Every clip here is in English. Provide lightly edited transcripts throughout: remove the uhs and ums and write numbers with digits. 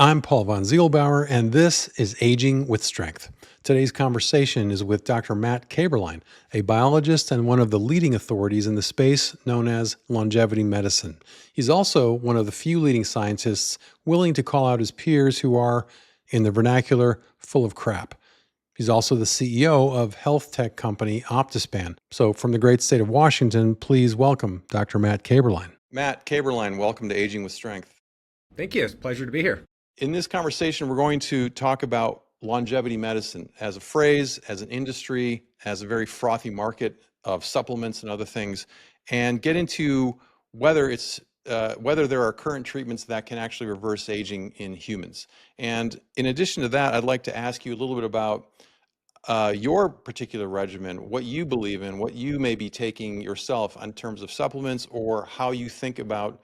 I'm Paul von Zielbauer, and this is Aging with Strength. Today's conversation is with Dr. Matt Kaeberlein, a biologist and one of the leading authorities in the space known as longevity medicine. He's also one of the few leading scientists willing to call out his peers who are, in the vernacular, full of crap. He's also the CEO of health tech company OptiSpan. So, from the great state of Washington, please welcome Dr. Matt Kaeberlein. Matt Kaeberlein, welcome to Aging with Strength. Thank you. It's a pleasure to be here. In this conversation, we're going to talk about longevity medicine as a phrase, as an industry, as a very frothy market of supplements and other things, and get into whether there are current treatments that can actually reverse aging in humans. And in addition to that, I'd like to ask you a little bit about your particular regimen, what you believe in, what you may be taking yourself in terms of supplements, or how you think about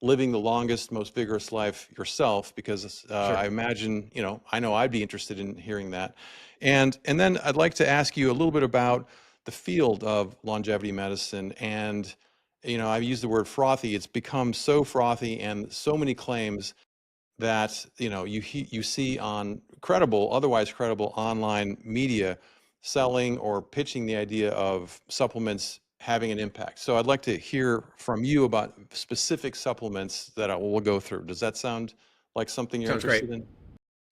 living the longest, most vigorous life yourself, because Sure. I imagine, I know I'd be interested in hearing that. And then I'd like to ask you a little bit about the field of longevity medicine. And, I've used the word frothy. It's become so frothy and so many claims that, you see on otherwise credible online media selling or pitching the idea of supplements having an impact. So I'd like to hear from you about specific supplements that we'll go through. Does that sound like something you're interested in?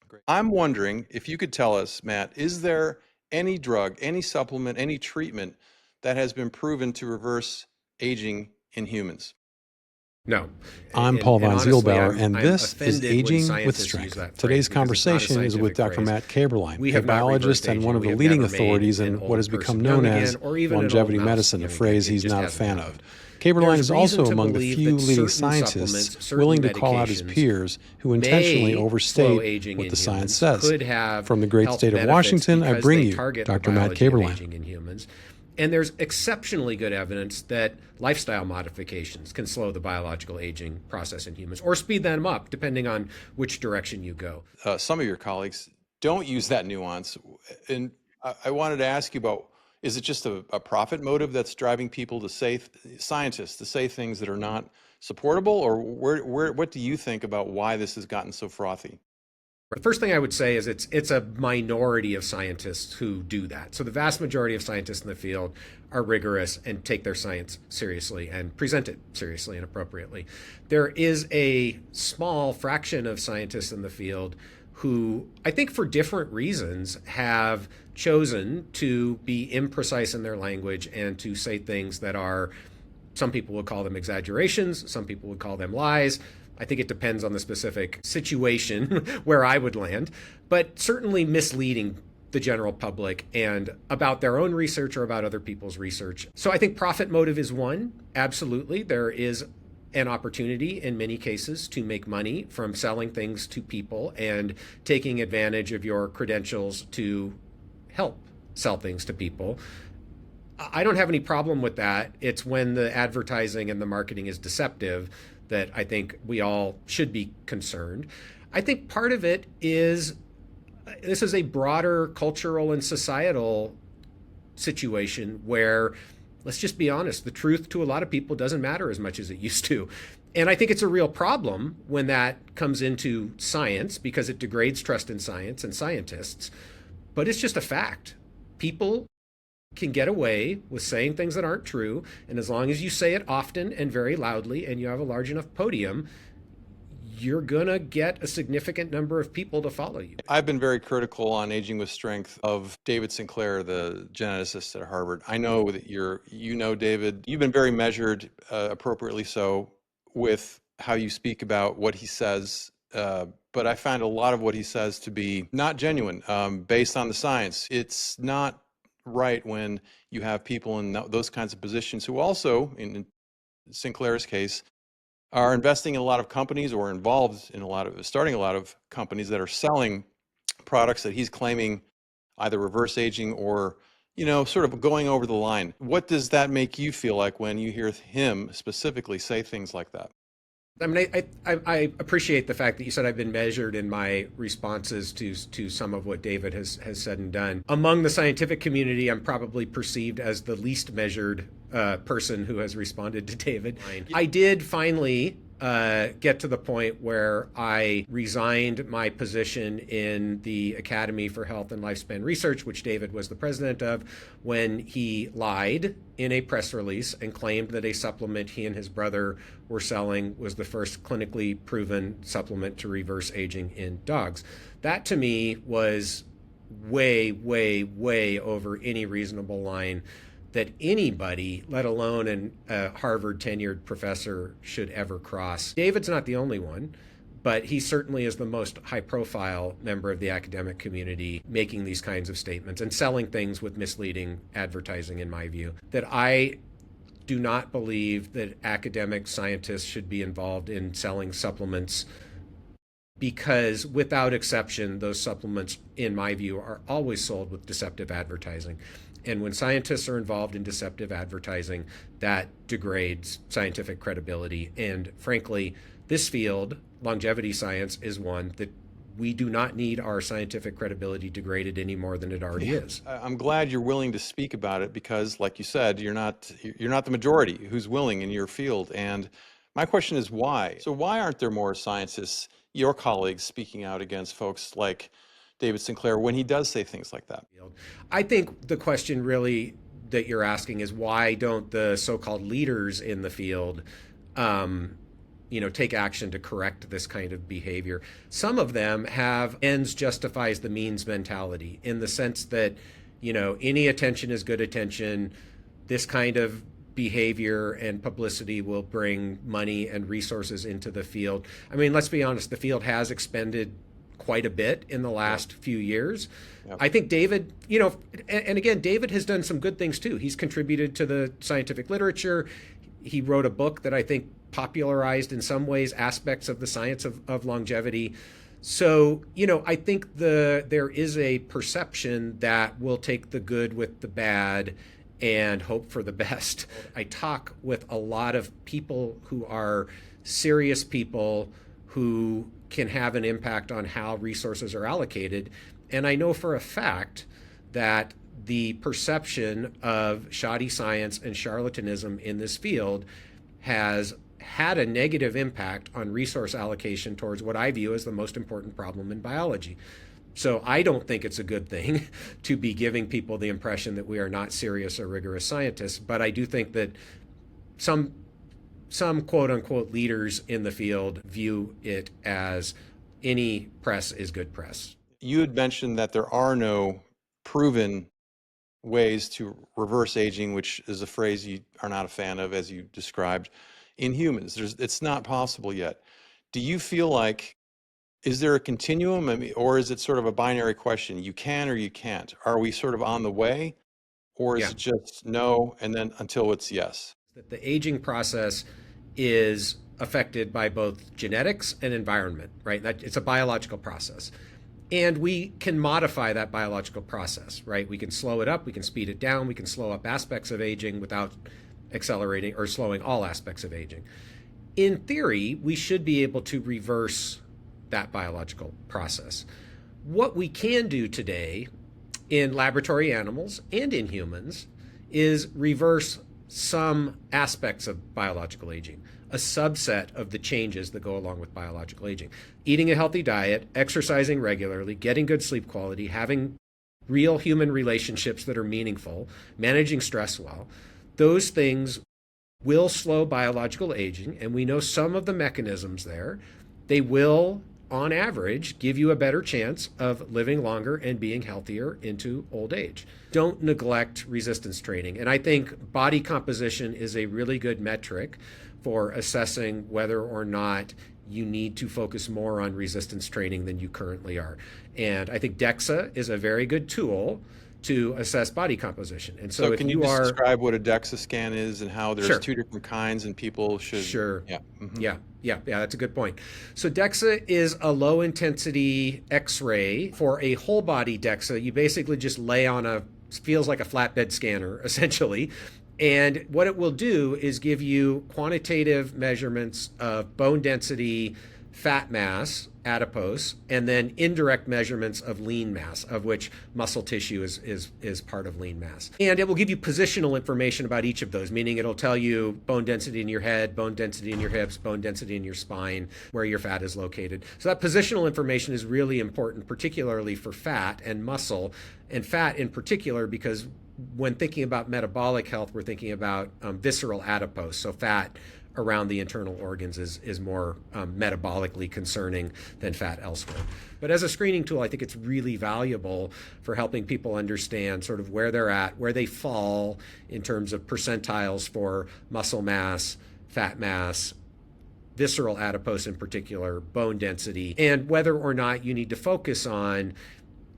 Great. I'm wondering if you could tell us, Matt, is there any drug, any supplement, any treatment that has been proven to reverse aging in humans? No. I'm Paul von honestly, Zielbauer, and I'm this is offended when Aging with scientists use Strength. that phrase Today's because it's not a conversation is with scientific Dr. phrase. Matt Kaeberlein, We a have not biologist reversed and one of aging. the We have leading never made authorities in an what old has become person known young as again, or even an old longevity mouse medicine, a young again. phrase It he's just not a hasn't fan happened. of. Kaeberlein There's is reason also to among the believe few that leading certain scientists supplements, certain willing to call out his medications peers who intentionally may slow overstate aging what in the science humans, says. could have From the great health state of benefits Washington, I because bring they you target the Dr. Matt biology of Kaeberlein. aging in humans. And there's exceptionally good evidence that lifestyle modifications can slow the biological aging process in humans or speed them up, depending on which direction you go. Some of your colleagues don't use that nuance. And I wanted to ask you about, is it just a profit motive that's driving people to say, scientists, to say things that are not supportable? Or what do you think about why this has gotten so frothy? The first thing I would say is it's a minority of scientists who do that. So the vast majority of scientists in the field are rigorous and take their science seriously and present it seriously and appropriately. There is a small fraction of scientists in the field who, I think for different reasons, have chosen to be imprecise in their language and to say things that are, some people would call them exaggerations, some people would call them lies. I think it depends on the specific situation where I would land, but certainly misleading the general public and about their own research or about other people's research. So I think profit motive is one. Absolutely. There is an opportunity in many cases to make money from selling things to people and taking advantage of your credentials to help sell things to people. I don't have any problem with that. It's when the advertising and the marketing is deceptive that I think we all should be concerned. I think part of it is this is a broader cultural and societal situation where, let's just be honest, the truth to a lot of people doesn't matter as much as it used to. And I think it's a real problem when that comes into science because it degrades trust in science and scientists. But it's just a fact. People can get away with saying things that aren't true. And as long as you say it often and very loudly and you have a large enough podium, you're going to get a significant number of people to follow you. I've been very critical on Aging with Strength of David Sinclair, the geneticist at Harvard. I know that David, you've been very measured, appropriately so, with how you speak about what he says. But I find a lot of what he says to be not genuine, based on the science. It's not right when you have people in those kinds of positions who also, in Sinclair's case, are investing in a lot of companies or involved in starting a lot of companies that are selling products that he's claiming either reverse aging or, sort of going over the line. What does that make you feel like when you hear him specifically say things like that? I mean, I appreciate the fact that you said I've been measured in my responses to some of what David has said and done. Among the scientific community, I'm probably perceived as the least measured person who has responded to David. I did finally get to the point where I resigned my position in the Academy for Health and Lifespan Research, which David was the president of, when he lied in a press release and claimed that a supplement he and his brother were selling was the first clinically proven supplement to reverse aging in dogs. That to me was way, way, way over any reasonable line that anybody, let alone a Harvard tenured professor, should ever cross. David's not the only one, but he certainly is the most high profile member of the academic community making these kinds of statements and selling things with misleading advertising, in my view. That I do not believe that academic scientists should be involved in selling supplements, because without exception, those supplements, in my view, are always sold with deceptive advertising. And when scientists are involved in deceptive advertising, that degrades scientific credibility. And frankly, this field, longevity science, is one that we do not need our scientific credibility degraded any more than it already is. I'm glad you're willing to speak about it because, like you said, you're not the majority who's willing in your field. And my question is why? So why aren't there more scientists, your colleagues, speaking out against folks like David Sinclair when he does say things like that? I think the question really that you're asking is, why don't the so-called leaders in the field take action to correct this kind of behavior? Some of them have ends justifies the means mentality, in the sense that, any attention is good attention. This kind of behavior and publicity will bring money and resources into the field. I mean, let's be honest, the field has expended quite a bit in the last few years. Yep. I think David, and again, David has done some good things too. He's contributed to the scientific literature. He wrote a book that I think popularized in some ways aspects of the science of longevity. So, I think there is a perception that we'll take the good with the bad and hope for the best. I talk with a lot of people who are serious people who can have an impact on how resources are allocated. And I know for a fact that the perception of shoddy science and charlatanism in this field has had a negative impact on resource allocation towards what I view as the most important problem in biology. So I don't think it's a good thing to be giving people the impression that we are not serious or rigorous scientists, but I do think that some quote unquote leaders in the field view it as any press is good press. You had mentioned that there are no proven ways to reverse aging, which is a phrase you are not a fan of, as you described, in humans. It's not possible yet. Do you feel like, is there a continuum? I mean, or is it sort of a binary question? You can or you can't. Are we sort of on the way, or is Yeah. it just no and then until it's yes? That the aging process is affected by both genetics and environment, right? That it's a biological process. And we can modify that biological process, right? We can slow it up, we can speed it down, we can slow up aspects of aging without accelerating or slowing all aspects of aging. In theory, we should be able to reverse that biological process. What we can do today in laboratory animals and in humans is reverse some aspects of biological aging, a subset of the changes that go along with biological aging. Eating a healthy diet, exercising regularly, getting good sleep quality, having real human relationships that are meaningful, managing stress well, those things will slow biological aging, and we know some of the mechanisms there. They will, on average, give you a better chance of living longer and being healthier into old age. Don't neglect resistance training. And I think body composition is a really good metric for assessing whether or not you need to focus more on resistance training than you currently are. And I think DEXA is a very good tool to assess body composition. And so if can you just describe what a DEXA scan is and how there's Sure. two different kinds and people should? Sure. Yeah. Mhm. Yeah, that's a good point. So DEXA is a low intensity X-ray. For a whole body DEXA, you basically just lay on feels like a flatbed scanner, essentially. And what it will do is give you quantitative measurements of bone density, fat mass, adipose, and then indirect measurements of lean mass, of which muscle tissue is part of lean mass. And it will give you positional information about each of those, meaning it'll tell you bone density in your head, bone density in your hips, bone density in your spine, where your fat is located. So that positional information is really important, particularly for fat and muscle, and fat in particular, because when thinking about metabolic health, we're thinking about visceral adipose, so fat around the internal organs is more metabolically concerning than fat elsewhere. But as a screening tool, I think it's really valuable for helping people understand sort of where they're at, where they fall in terms of percentiles for muscle mass, fat mass, visceral adipose in particular, bone density, and whether or not you need to focus on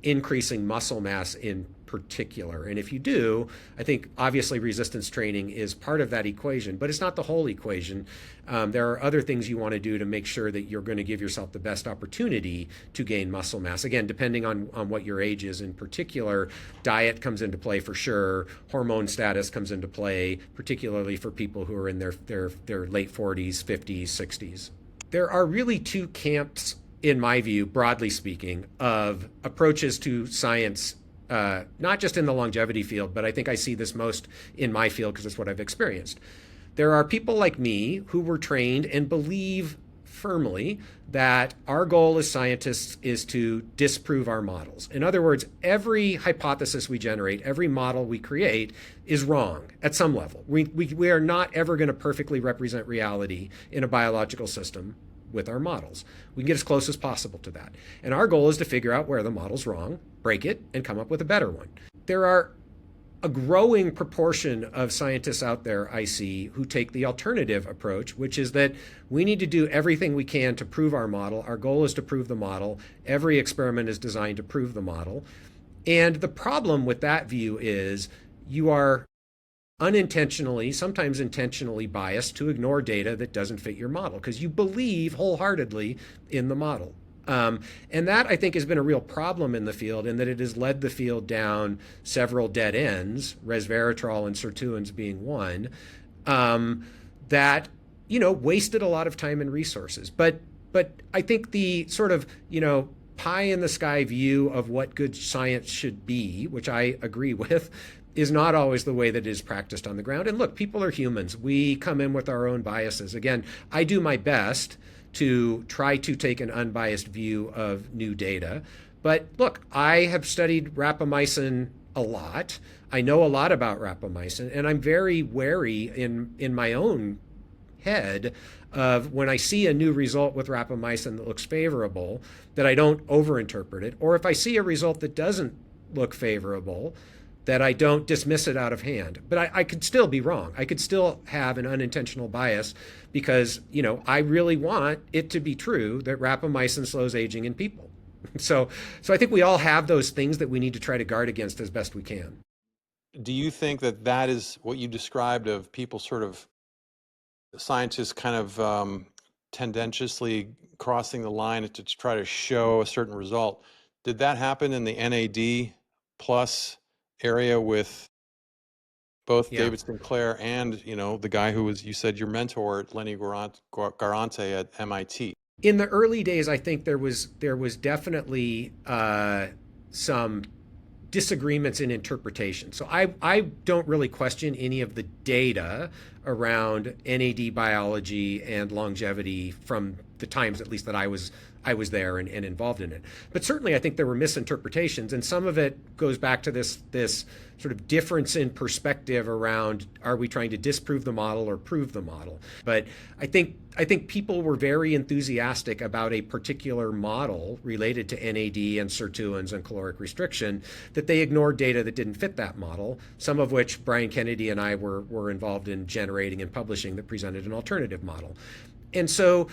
increasing muscle mass in particular. And if you do, I think obviously resistance training is part of that equation, but it's not the whole equation. There are other things you want to do to make sure that you're going to give yourself the best opportunity to gain muscle mass. Again, depending on what your age is in particular, diet comes into play for sure. Hormone status comes into play, particularly for people who are in their late 40s, 50s, 60s. There are really two camps, in my view, broadly speaking, of approaches to science, not just in the longevity field, but I think I see this most in my field because it's what I've experienced. There are people like me who were trained and believe firmly that our goal as scientists is to disprove our models. In other words, every hypothesis we generate, every model we create is wrong at some level. We are not ever going to perfectly represent reality in a biological system with our models. We can get as close as possible to that. And our goal is to figure out where the model's wrong, break it, and come up with a better one. There are a growing proportion of scientists out there I see who take the alternative approach, which is that we need to do everything we can to prove our model. Our goal is to prove the model. Every experiment is designed to prove the model. And the problem with that view is you are unintentionally, sometimes intentionally biased to ignore data that doesn't fit your model because you believe wholeheartedly in the model. And that, I think, has been a real problem in the field, in that it has led the field down several dead ends, resveratrol and sirtuins being one, that, wasted a lot of time and resources. But I think the sort of, pie in the sky view of what good science should be, which I agree with, is not always the way that it is practiced on the ground. And look, people are humans. We come in with our own biases. Again, I do my best to try to take an unbiased view of new data. But look, I have studied rapamycin a lot. I know a lot about rapamycin, and I'm very wary in my own head of when I see a new result with rapamycin that looks favorable, that I don't overinterpret it, or if I see a result that doesn't look favorable, that I don't dismiss it out of hand. But I could still be wrong. I could still have an unintentional bias because, I really want it to be true that rapamycin slows aging in people. So I think we all have those things that we need to try to guard against as best we can. Do you think that that is what you described of people sort of, scientists kind of tendentiously crossing the line to try to show a certain result? Did that happen in the NAD plus area with both Yeah. David Sinclair and, the guy who was, you said, your mentor, Lenny Garante at MIT? In the early days, I think there was definitely some disagreements in interpretation. So I don't really question any of the data around NAD biology and longevity from the times, at least, that I was there and involved in it. But certainly I think there were misinterpretations, and some of it goes back to this sort of difference in perspective around, are we trying to disprove the model or prove the model? But I think people were very enthusiastic about a particular model related to NAD and sirtuins and caloric restriction, that they ignored data that didn't fit that model, some of which Brian Kennedy and I were involved in generating and publishing, that presented an alternative model. And so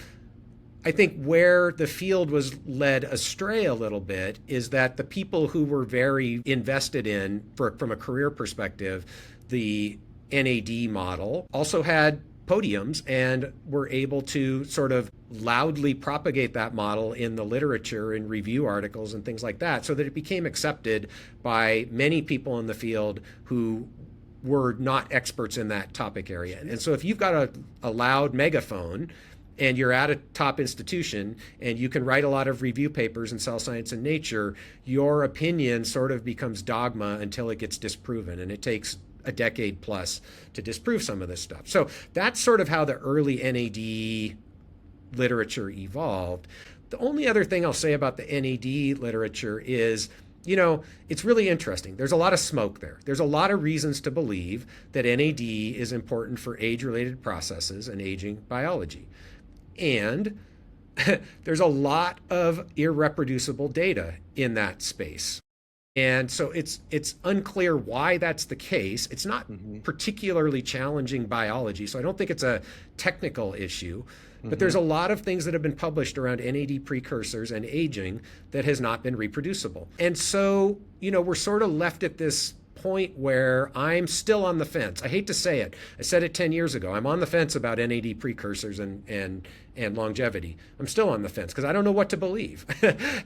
I think where the field was led astray a little bit is that the people who were very invested in, from a career perspective, the NAD model also had podiums and were able to sort of loudly propagate that model in the literature, in review articles and things like that, so that it became accepted by many people in the field who were not experts in that topic area. And so if you've got a loud megaphone and you're at a top institution and you can write a lot of review papers in Cell Science and Nature, your opinion sort of becomes dogma until it gets disproven. And it takes a decade plus to disprove some of this stuff. So that's sort of how the early NAD literature evolved. The only other thing I'll say about the NAD literature is, it's really interesting. There's a lot of smoke there. There's a lot of reasons to believe that NAD is important for age-related processes and aging biology. And there's a lot of irreproducible data in that space. And so it's unclear why that's the case. It's not particularly challenging biology, so I don't think it's a technical issue. But there's a lot of things that have been published around NAD precursors and aging that has not been reproducible. And so, we're sort of left at this point where I'm still on the fence. I hate to say it. I said it 10 years ago. I'm on the fence about NAD precursors and longevity. I'm still on the fence because I don't know what to believe.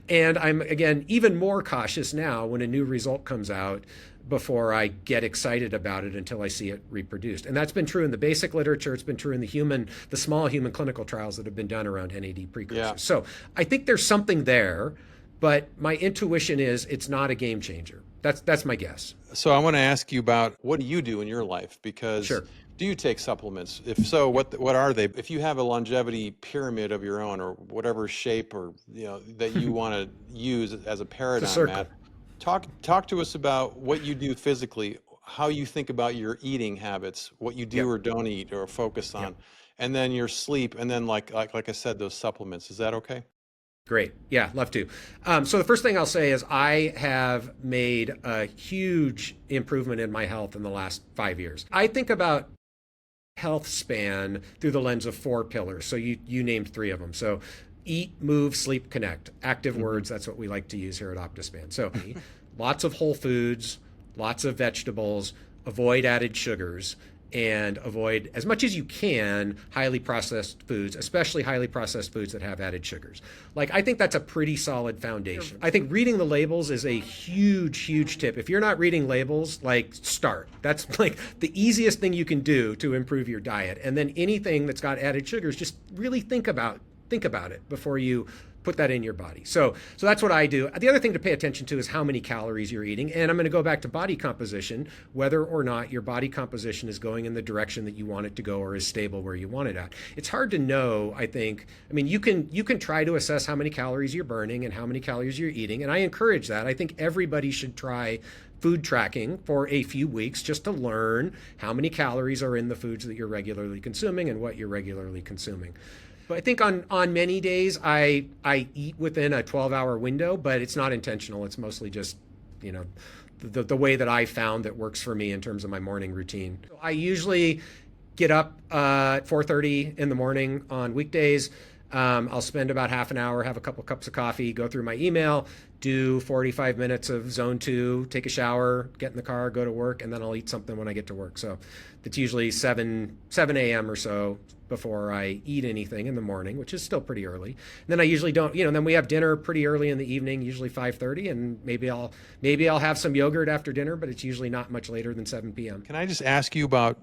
And I'm, again, even more cautious now when a new result comes out before I get excited about it until I see it reproduced. And that's been true in the basic literature. It's been true in the small human clinical trials that have been done around NAD precursors. Yeah. So I think there's something there, but my intuition is it's not a game changer. That's my guess. So I want to ask you about, what do you do in your life? Because Sure. do you take supplements? If so, what are they? If you have a longevity pyramid of your own, or whatever shape, or that you want to use as a paradigm, circle. Matt, talk to us about what you do physically, how you think about your eating habits, what you do or don't eat or focus on, and then your sleep, and then like I said, those supplements. Is that okay? Great. Yeah, love to. So the first thing I'll say is I have made a huge improvement in my health in the last 5 years. I think about health span through the lens of 4 pillars. So you named 3 of them. So eat, move, sleep, connect. Active words, that's what we like to use here at OptiSpan. So lots of whole foods, lots of vegetables, avoid added sugars, and avoid, as much as you can, highly processed foods, especially highly processed foods that have added sugars. I think that's a pretty solid foundation. I think reading the labels is a huge, huge tip. If you're not reading labels, start. That's the easiest thing you can do to improve your diet. And then anything that's got added sugars, just really think about it before you put that in your body. So that's what I do. The other thing to pay attention to is how many calories you're eating. And I'm going to go back to body composition, whether or not your body composition is going in the direction that you want it to go or is stable where you want it at. It's hard to know, I think. I mean, you can try to assess how many calories you're burning and how many calories you're eating. And I encourage that. I think everybody should try food tracking for a few weeks just to learn how many calories are in the foods that you're regularly consuming and what you're regularly consuming. But I think on many days I eat within a 12-hour window, but it's not intentional. It's mostly just, the way that I found that works for me in terms of my morning routine. I usually get up at 4:30 in the morning on weekdays. I'll spend about half an hour, have a couple cups of coffee, go through my email, do 45 minutes of zone 2, take a shower, get in the car, go to work, and then I'll eat something when I get to work. So it's usually 7 a.m. or so before I eat anything in the morning, which is still pretty early. And then I usually don't, then we have dinner pretty early in the evening, usually 5:30, and maybe I'll have some yogurt after dinner, but it's usually not much later than 7 p.m. Can I just ask you about,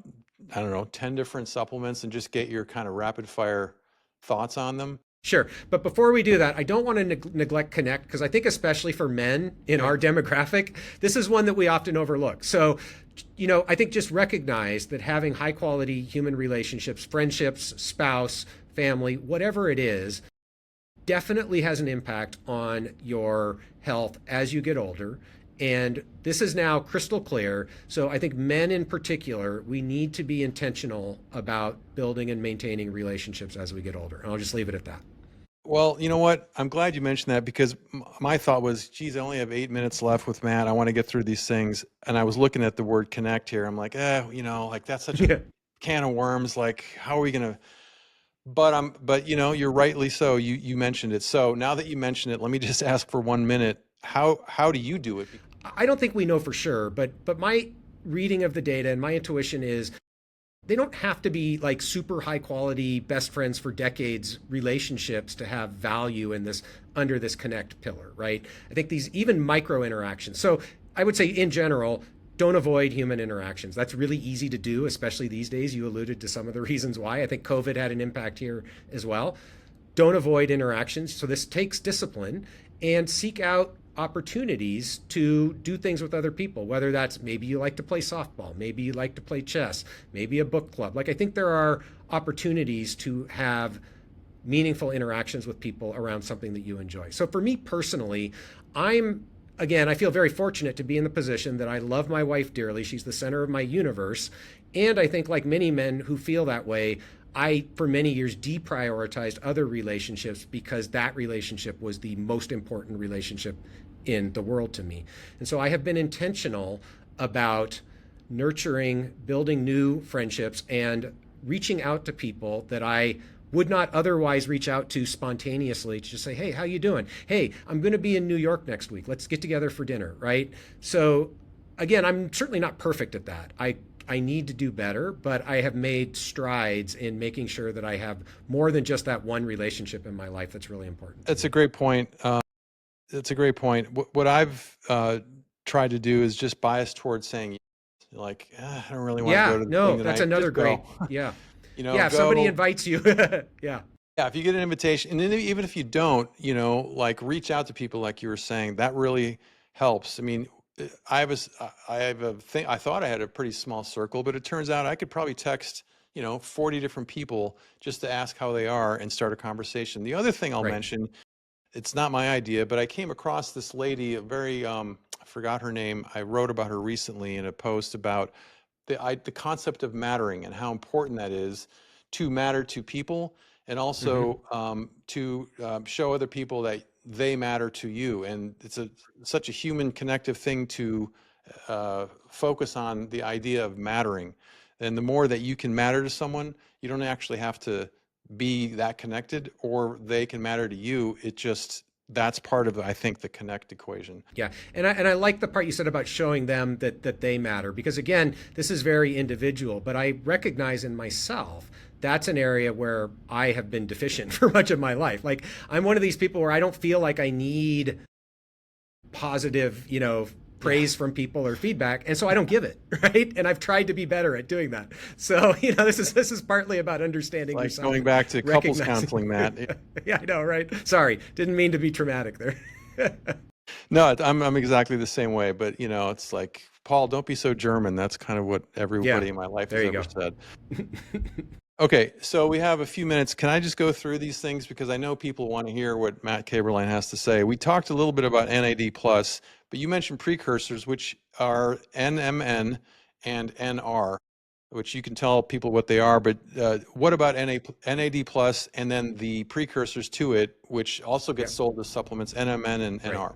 I don't know, 10 different supplements and just get your kind of rapid fire thoughts on them? Sure. But before we do that, I don't want to neglect Connect, because I think especially for men in our demographic, this is one that we often overlook. So, I think just recognize that having high quality human relationships, friendships, spouse, family, whatever it is, definitely has an impact on your health as you get older. And this is now crystal clear. So I think men in particular, we need to be intentional about building and maintaining relationships as we get older. And I'll just leave it at that. Well, you know what? I'm glad you mentioned that, because my thought was, geez, I only have 8 minutes left with Matt. I want to get through these things. And I was looking at the word connect here. I'm like, that's such a can of worms. How are we going to, but you're rightly so. You mentioned it. So now that you mentioned it, let me just ask for 1 minute. How do you do it? I don't think we know for sure, but my reading of the data and my intuition is they don't have to be super high quality best friends for decades relationships to have value in this, under this connect pillar, right? I think these even micro interactions. So I would say in general, don't avoid human interactions. That's really easy to do, especially these days. You alluded to some of the reasons why. I think COVID had an impact here as well. Don't avoid interactions. So this takes discipline, and seek out opportunities to do things with other people, whether that's maybe you like to play softball, maybe you like to play chess, maybe a book club. Like, I think there are opportunities to have meaningful interactions with people around something that you enjoy. So for me personally, I'm again, I feel very fortunate to be in the position that I love my wife dearly. She's the center of my universe. And I think, like many men who feel that way, I, for many years, deprioritized other relationships because that relationship was the most important relationship in the world to me. And so I have been intentional about nurturing, building new friendships, and reaching out to people that I would not otherwise reach out to spontaneously to just say, hey, how you doing? Hey, I'm going to be in New York next week. Let's get together for dinner, right? So again, I'm certainly not perfect at that. I need to do better, but I have made strides in making sure that I have more than just that one relationship in my life that's really important to That's a me. great point. That's a great point. What I've tried to do is just bias towards saying, yes. Like, I don't really want to go Yeah, to the thing no, that's tonight. another Just great, go. yeah. You know, Yeah, if somebody go. invites you, yeah, Yeah, if you get an invitation, and then even if you don't, like reach out to people like you were saying, that really helps. I mean, I have a thing, I thought I had a pretty small circle, but it turns out I could probably text, 40 different people just to ask how they are and start a conversation. The other thing I'll right. mention, it's not my idea, but I came across this lady, a very, I forgot her name. I wrote about her recently in a post about the concept of mattering and how important that is to matter to people, and Hmm. also to show other people that they matter to you. And it's such a human connective thing to focus on the idea of mattering. And the more that you can matter to someone, you don't actually have to be that connected, or they can matter to you. It just, that's part of, I think, the connect equation. Yeah, and I like the part you said about showing them that they matter, because again, this is very individual. But I recognize in myself that's an area where I have been deficient for much of my life. Like, I'm one of these people where I don't feel like I need positive, Yeah. praise from people or feedback, and so I don't give it, right? And I've tried to be better at doing that. So, this is partly about It's understanding like yourself going and back to couples recognizing. counseling, Matt. Yeah, I know, right? Sorry, didn't mean to be traumatic there. No, I'm exactly the same way, but it's like, Paul, don't be so German. That's kind of what Yeah, everybody in my life there has you ever go. said. Okay, so we have a few minutes. Can I just go through these things because I know people want to hear what Matt Kaeberlein has to say. We talked a little bit about NAD plus, but you mentioned precursors, which are NMN and NR, which you can tell people what they are. But what about NAD plus, and then the precursors to it, which also Yeah, get sold as supplements, NMN and right. NR?